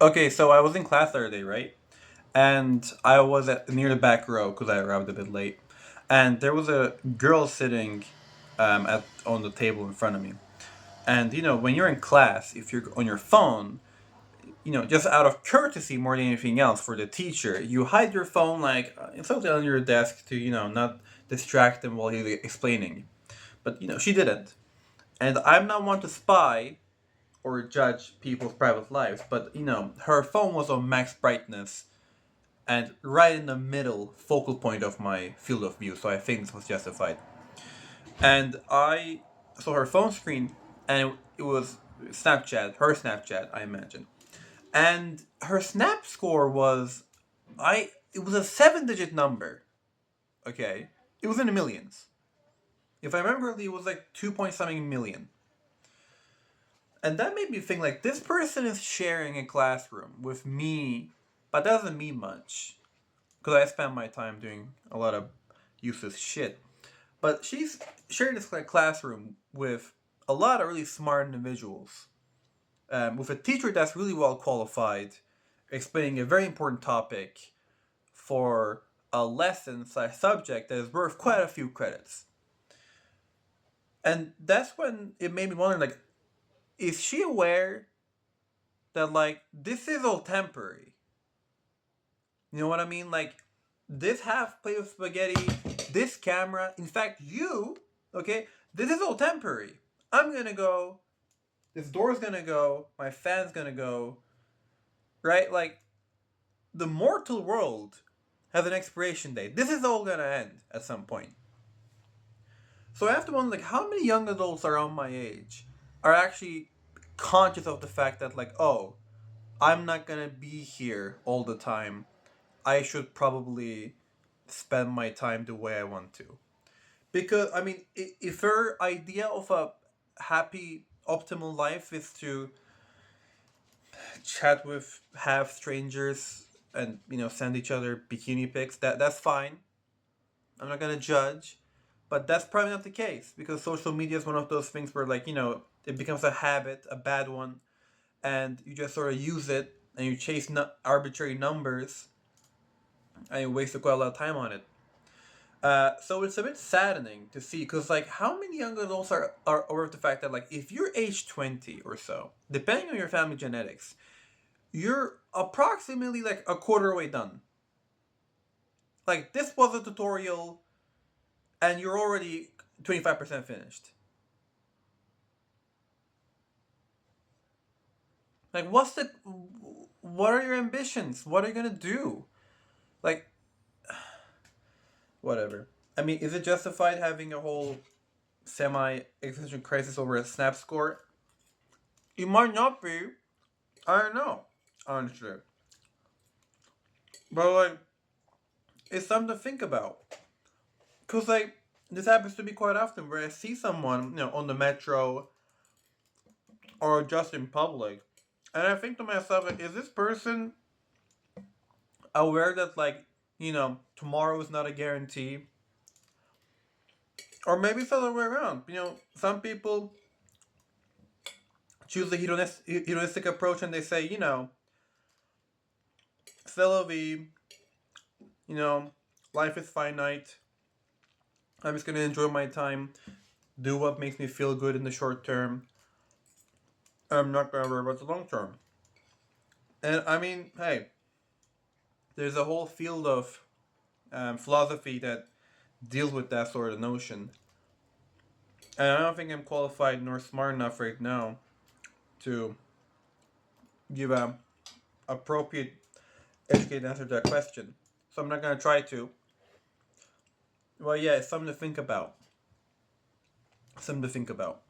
Okay, so I was in class the other day, right? And I was near the back row because I arrived a bit late. And there was a girl sitting on the table in front of me. And, when you're in class, if you're on your phone, just out of courtesy more than anything else for the teacher, you hide your phone like it's something on your desk to, not distract them while he's explaining. But, she didn't. And I'm not one to spy or judge people's private lives, but her phone was on max brightness and right in the middle focal point of my field of view, so I think this was justified. And I saw her phone screen, and it was Snapchat, her Snapchat, I imagine. And her Snap score was it was a 7-digit number. Okay, it was in the millions. If I remember, it was like 2 point something million. And that made me think like this person is sharing a classroom with me, but that doesn't mean much because I spend my time doing a lot of useless shit. But she's sharing this classroom with a lot of really smart individuals, with a teacher that's really well qualified, explaining a very important topic for a lesson slash subject that is worth quite a few credits. And that's when it made me wonder, like, is she aware that like this is all temporary? You know what I mean? Like this half plate of spaghetti, this camera, in fact, okay, this is all temporary. I'm gonna go, this door's gonna go, my fan's gonna go, right? Like the mortal world has an expiration date. This is all gonna end at some point. So I have to wonder, like, how many young adults around my age are actually conscious of the fact that, like, oh, I'm not gonna be here all the time. I should probably spend my time the way I want to. Because, I mean, if her idea of a happy, optimal life is to chat with half strangers and, send each other bikini pics, that's fine. I'm not gonna judge. But that's probably not the case because social media is one of those things where, like, it becomes a habit, a bad one, and you just sort of use it and you chase arbitrary numbers and you waste quite a lot of time on it. So it's a bit saddening to see because, like, how many young adults are aware of the fact that, like, if you're age 20 or so, depending on your family genetics, you're approximately like a quarter way done. Like, this was a tutorial and you're already 25% finished. Like, what are your ambitions? What are you gonna do? Like, whatever. I mean, is it justified having a whole semi existential crisis over a snap score? It might not be. I don't know, honestly. But, like, it's something to think about. Because, like, this happens to me quite often where I see someone, on the metro or just in public. And I think to myself, like, is this person aware that, like, tomorrow is not a guarantee? Or maybe it's the other way around. Some people choose the hedonistic approach and they say, c'est you know, life is finite. I'm just going to enjoy my time, do what makes me feel good in the short term. I'm not going to worry about the long term. And I mean, hey, there's a whole field of philosophy that deals with that sort of notion. And I don't think I'm qualified nor smart enough right now to give a appropriate, educated answer to that question. So I'm not going to try to. Well, yeah, it's something to think about. Something to think about.